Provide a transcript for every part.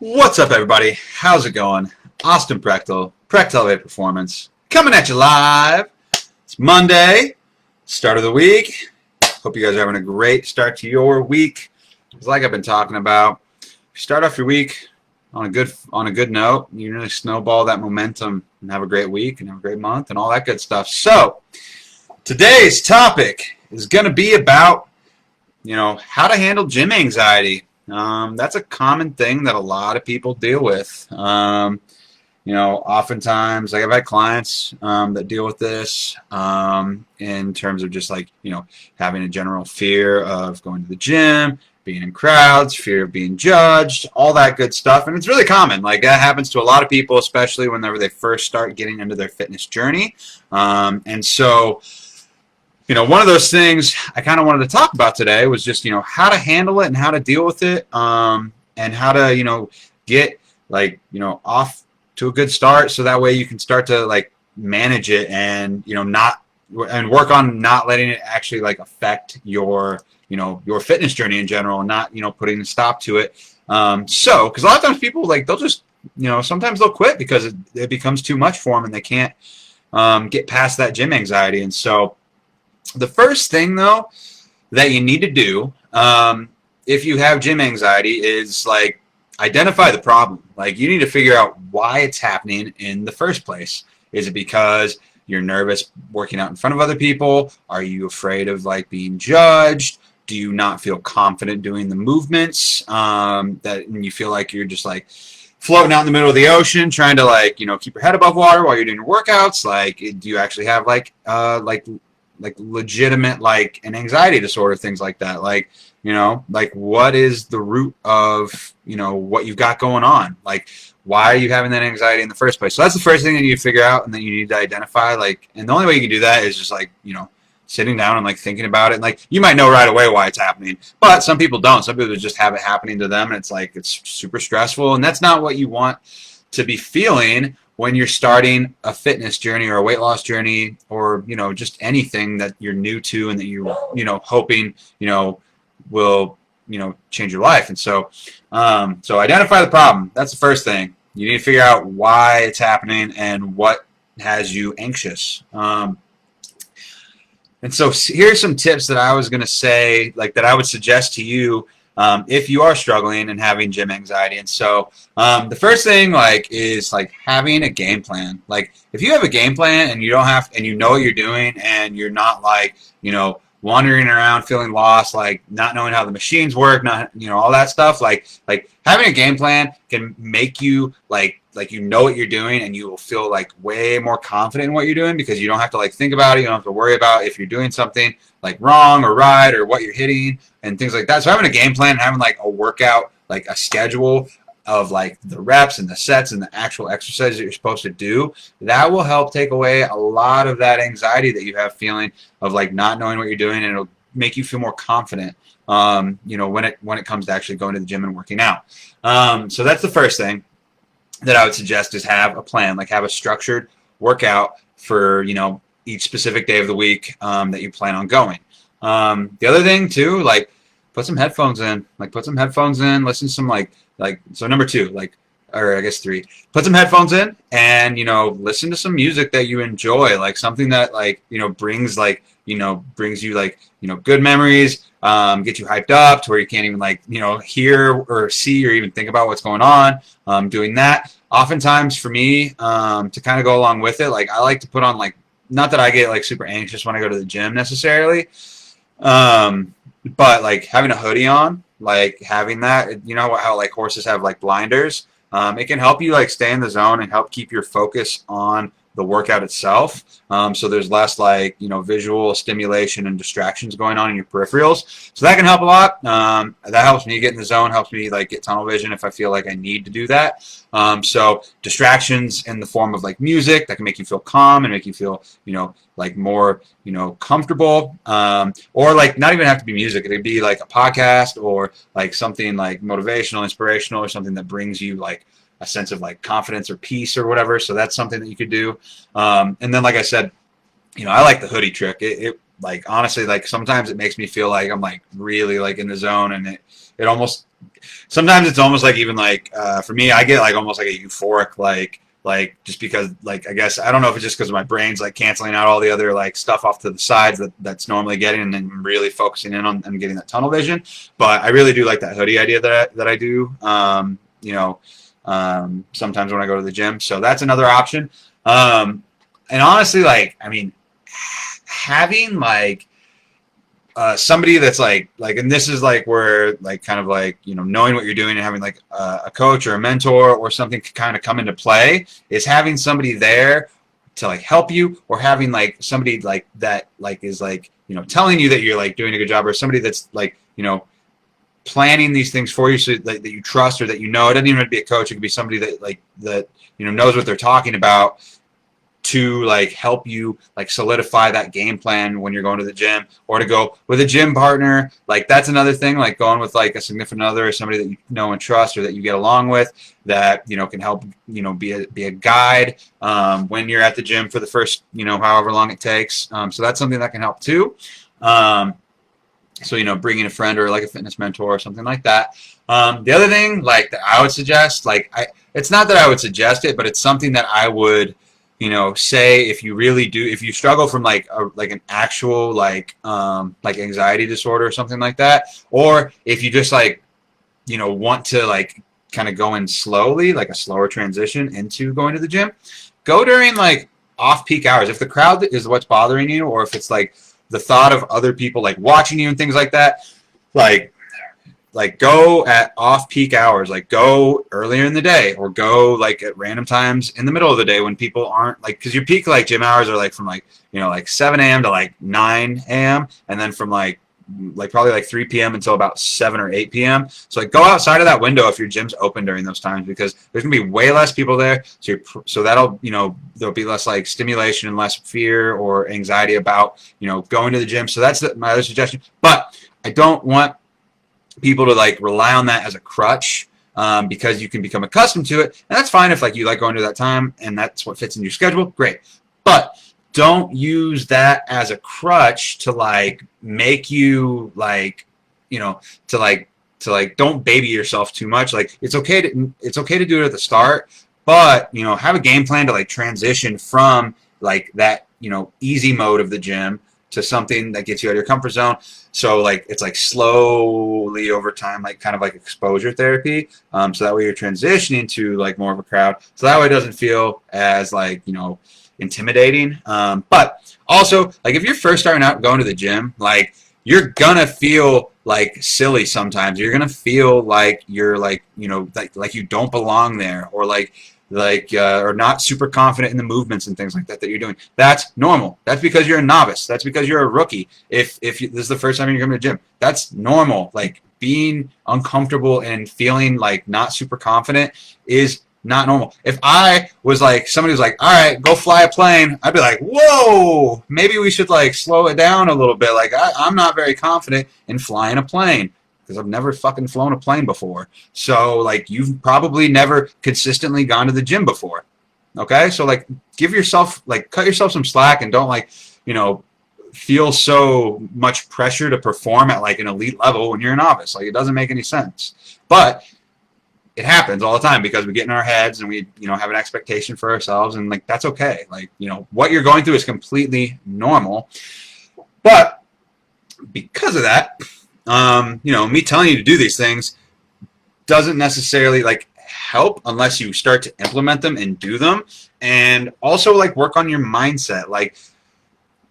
What's up, everybody? How's it going? Austin Prechtel, Prechtel Elevate Performance, coming at you live. It's Monday, start of the week. Hope you guys are having a great start to your week. It's like I've been talking about. If you start off your week on a good note, you really snowball that momentum and have a great week and have a great month and all that good stuff. So today's topic is going to be about how to handle gym anxiety. That's a common thing that a lot of people deal with. Oftentimes, like I've had clients that deal with this in terms of just having a general fear of going to the gym, being in crowds, fear of being judged, all that good stuff. And it's really common. Like that happens to a lot of people, especially whenever they first start getting into their fitness journey. One of those things I kind of wanted to talk about today was just, how to handle it and how to deal with it, and how to, get off to a good start so that way you can start to manage it and, work on not letting it actually affect your fitness journey in general and not, putting a stop to it. Because a lot of times people they'll just, sometimes they'll quit because it becomes too much for them and they can't get past that gym anxiety. And so, the first thing, though, that you need to do if you have gym anxiety is, identify the problem. You need to figure out why it's happening in the first place. Is it because you're nervous working out in front of other people? Are you afraid of, being judged? Do you not feel confident doing the movements that you feel like you're just, floating out in the middle of the ocean trying to, keep your head above water while you're doing your workouts? Do you actually have, legitimate an anxiety disorder, things like that? What is the root of what you've got going on? Why are you having that anxiety in the first place? So that's the first thing that you figure out, and then you need to identify and the only way you can do that is just sitting down and thinking about it. And you might know right away why it's happening, but some people don't. Some people just have it happening to them, and it's super stressful, and that's not what you want to be feeling when you're starting a fitness journey or a weight loss journey, or just anything that you're new to and that you're hoping will change your life. And so identify the problem. That's the first thing. You need to figure out why it's happening and what has you anxious. And so here's some tips that I was going to say, that I would suggest to you if you are struggling and having gym anxiety. And so the first thing is having a game plan. If you have a game plan and you don't have, and you know what you're doing, and you're not wandering around feeling lost, not knowing how the machines work, not all that stuff, having a game plan can make you you know what you're doing, and you will feel way more confident in what you're doing because you don't have to think about it. You don't have to worry about if you're doing something wrong or right or what you're hitting and things like that. So having a game plan, having a workout, a schedule of the reps and the sets and the actual exercises that you're supposed to do, that will help take away a lot of that anxiety that you have feeling of not knowing what you're doing, and it'll make you feel more confident when it comes to actually going to the gym and working out. So that's the first thing that I would suggest, is have a plan, have a structured workout for each specific day of the week that you plan on going. The other thing too, put some headphones in, listen to some so number two, or I guess three, put some headphones in and listen to some music that you enjoy, something that brings brings you good memories, get you hyped up to where you can't even hear or see or even think about what's going on. Doing that, oftentimes for me, to kind of go along with it, I like to put on not that I get super anxious when I go to the gym necessarily, but having a hoodie on, having that, how horses have blinders, it can help you stay in the zone and help keep your focus on the workout itself. So there's less visual stimulation and distractions going on in your peripherals. So that can help a lot. That helps me get in the zone, helps me get tunnel vision if I feel I need to do that. So distractions in the form of music that can make you feel calm and make you feel more comfortable, or not even have to be music. It could be a podcast or something motivational, inspirational, or something that brings you a sense of confidence or peace or whatever. So that's something that you could do. And then I said, I like the hoodie trick. It honestly, sometimes it makes me feel I'm really in the zone, and it almost sometimes it's almost like even like for me, I get like almost like a euphoric like just because like I guess I don't know if it's just because my brain's like canceling out all the other like stuff off to the sides that's normally getting and then really focusing in on and getting that tunnel vision. But I really do like that hoodie idea that I do. You know, sometimes when I go to the gym, so that's another option. And honestly, like I mean, having like somebody that's like and this is like where like kind of like you know knowing what you're doing and having like a coach or a mentor or something kind of come into play is having somebody there to like help you or having like somebody like that like is like you know telling you that you're like doing a good job or somebody that's like you know planning these things for you so that you trust or that you know. It doesn't even have to be a coach. It could be somebody that like that you know knows what they're talking about to like help you like solidify that game plan when you're going to the gym or to go with a gym partner. Like that's another thing, like going with like a significant other or somebody that you know and trust or that you get along with that you know can help you know be a guide when you're at the gym for the first you know however long it takes. So that's something that can help too. So you know bringing a friend or like a fitness mentor or something like that. The other thing like that I would suggest, like it's not that I would suggest it, but it's something that I would you know say if you really do, if you struggle from like an actual like anxiety disorder or something like that, or if you just like you know want to like kind of go in slowly, like a slower transition into going to the gym, go during like off peak hours. If the crowd is what's bothering you, or if it's like the thought of other people like watching you and things like that, like go at off peak hours, like go earlier in the day or go like at random times in the middle of the day when people aren't like, because your peak like gym hours are like from like you know like 7 a.m. to like 9 a.m. and then from like probably like 3 p.m. until about 7 or 8 p.m. So like go outside of that window if your gym's open during those times, because there's gonna be way less people there. So that'll you know there'll be less like stimulation and less fear or anxiety about you know going to the gym. So that's my other suggestion. But I don't want people to like rely on that as a crutch because you can become accustomed to it, and that's fine if like you like going to that time and that's what fits in your schedule. Great, but don't use that as a crutch to like make you like you know to like don't baby yourself too much. Like it's okay to do it at the start, but you know have a game plan to like transition from like that you know easy mode of the gym to something that gets you out of your comfort zone. So like it's like slowly over time, like kind of like exposure therapy. So that way you're transitioning to like more of a crowd. So that way it doesn't feel as like you know intimidating. But also like if you're first starting out going to the gym, like you're gonna feel like silly sometimes. You're gonna feel like you're like you know like you don't belong there or like or not super confident in the movements and things like that you're doing. That's normal. That's because you're a novice. That's because you're a rookie. If this is the first time you're coming to the gym, that's normal. Like being uncomfortable and feeling like not super confident is not normal. If I was like somebody was like, all right, go fly a plane, I'd be like, whoa, maybe we should like slow it down a little bit. Like I'm not very confident in flying a plane because I've never fucking flown a plane before. So like you've probably never consistently gone to the gym before. Okay? So like give yourself like cut yourself some slack and don't like, you know, feel so much pressure to perform at like an elite level when you're a novice. Like it doesn't make any sense. But it happens all the time because we get in our heads and we, you know, have an expectation for ourselves, and like that's okay. Like, you know, what you're going through is completely normal. But because of that, you know, me telling you to do these things doesn't necessarily like help unless you start to implement them and do them, and also like work on your mindset. Like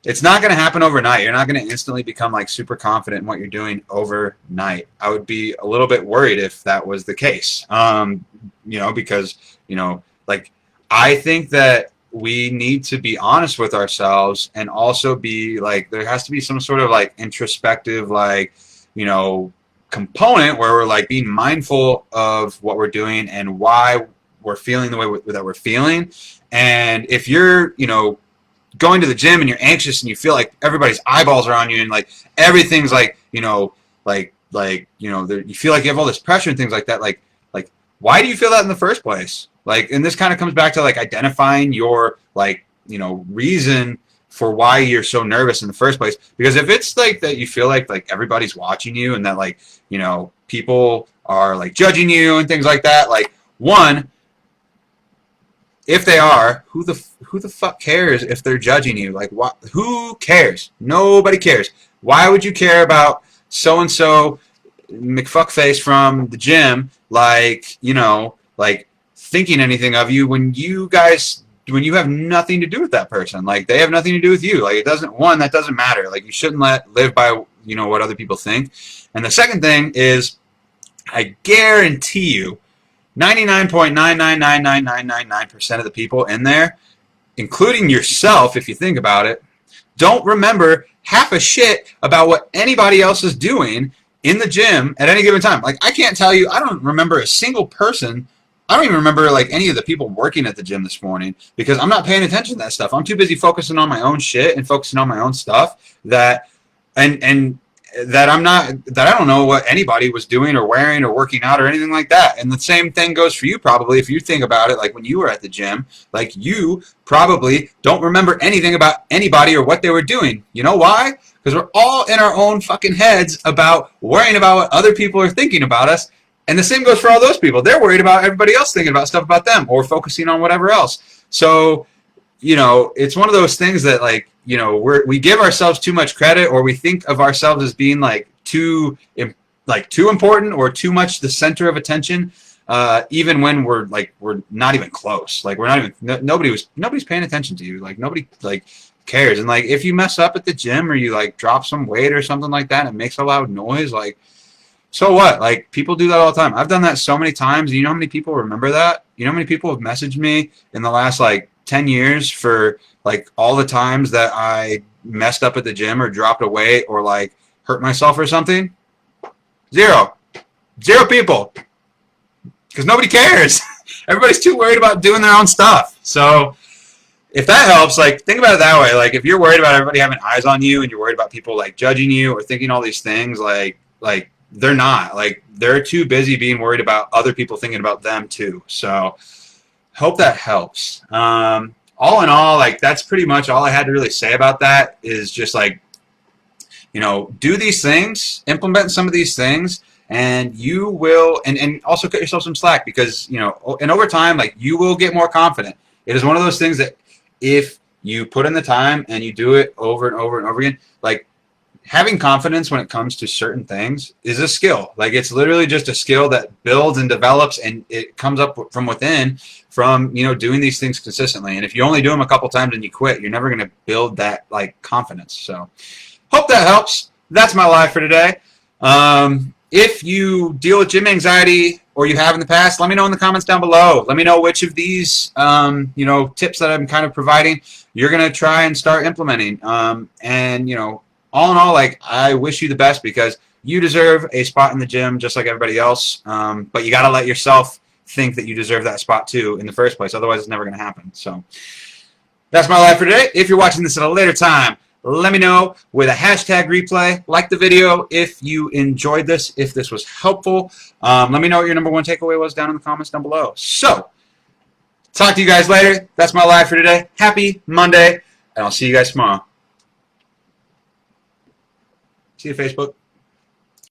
it's not going to happen overnight. You're not going to instantly become like super confident in what you're doing overnight. I would be a little bit worried if that was the case. You know, because, you know, like I think that we need to be honest with ourselves and also be like, there has to be some sort of like introspective, like, you know, component where we're like being mindful of what we're doing and why we're feeling the way that we're feeling. And if you're, you know, going to the gym and you're anxious and you feel like everybody's eyeballs are on you and like everything's like you know you know you feel like you have all this pressure and things like that, like why do you feel that in the first place? Like, and this kind of comes back to like identifying your like you know reason for why you're so nervous in the first place. Because if it's like that you feel like everybody's watching you and that like you know people are like judging you and things like that. Like, one, if they are, who the fuck cares if they're judging you? Like, what? Who cares? Nobody cares. Why would you care about so and so McFuckface from the gym? Like, you know, like thinking anything of you when you have nothing to do with that person. Like, they have nothing to do with you. Like, it doesn't. One, that doesn't matter. Like, you shouldn't live by, you know, what other people think. And the second thing is, I guarantee you, 99.9999999% of the people in there, including yourself, if you think about it, don't remember half a shit about what anybody else is doing in the gym at any given time. Like, I can't tell you, I don't remember a single person. I don't even remember like any of the people working at the gym this morning because I'm not paying attention to that stuff. I'm too busy focusing on my own shit and focusing on my own stuff that that I don't know what anybody was doing or wearing or working out or anything like that. And the same thing goes for you probably if you think about it, like when you were at the gym, like you probably don't remember anything about anybody or what they were doing. You know why? Because we're all in our own fucking heads about worrying about what other people are thinking about us. And the same goes for all those people. They're worried about everybody else thinking about stuff about them or focusing on whatever else. So, you know, it's one of those things that, like, you know, we give ourselves too much credit, or we think of ourselves as being like too important or too much the center of attention, even when we're not even close. Like, we're not even nobody's paying attention to you. Like, nobody like cares. And like, if you mess up at the gym or you like drop some weight or something like that and it makes a loud noise, like, so what? Like, people do that all the time. I've done that so many times. And you know how many people remember that? You know how many people have messaged me in the last like 10 years for like all the times that I messed up at the gym or dropped a weight or like hurt myself or something? Zero people, because nobody cares. Everybody's too worried about doing their own stuff. So if that helps, like, think about it that way. Like, if you're worried about everybody having eyes on you and you're worried about people like judging you or thinking all these things, like they're not. Like, they're too busy being worried about other people thinking about them too. So hope that helps. All in all, like, that's pretty much all I had to really say about that. Is just like, you know, do these things, implement some of these things, and you will, and also cut yourself some slack, because, you know, and over time, like, you will get more confident. It is one of those things that if you put in the time and you do it over and over and over again, like, having confidence when it comes to certain things is a skill. Like, it's literally just a skill that builds and develops, and it comes up from within, from, you know, doing these things consistently. And if you only do them a couple times and you quit, you're never going to build that like confidence. So hope that helps. That's my live for today. If you deal with gym anxiety, or you have in the past, let me know in the comments down below. Let me know which of these, you know, tips that I'm kind of providing you're going to try and start implementing. And, you know, all in all, like, I wish you the best, because you deserve a spot in the gym just like everybody else. But you got to let yourself think that you deserve that spot too in the first place. Otherwise, it's never going to happen. So that's my life for today. If you're watching this at a later time, let me know with a hashtag replay. Like the video if you enjoyed this, if this was helpful. Let me know what your number one takeaway was down in the comments down below. So, talk to you guys later. That's my live for today. Happy Monday, and I'll see you guys tomorrow. See you, Facebook.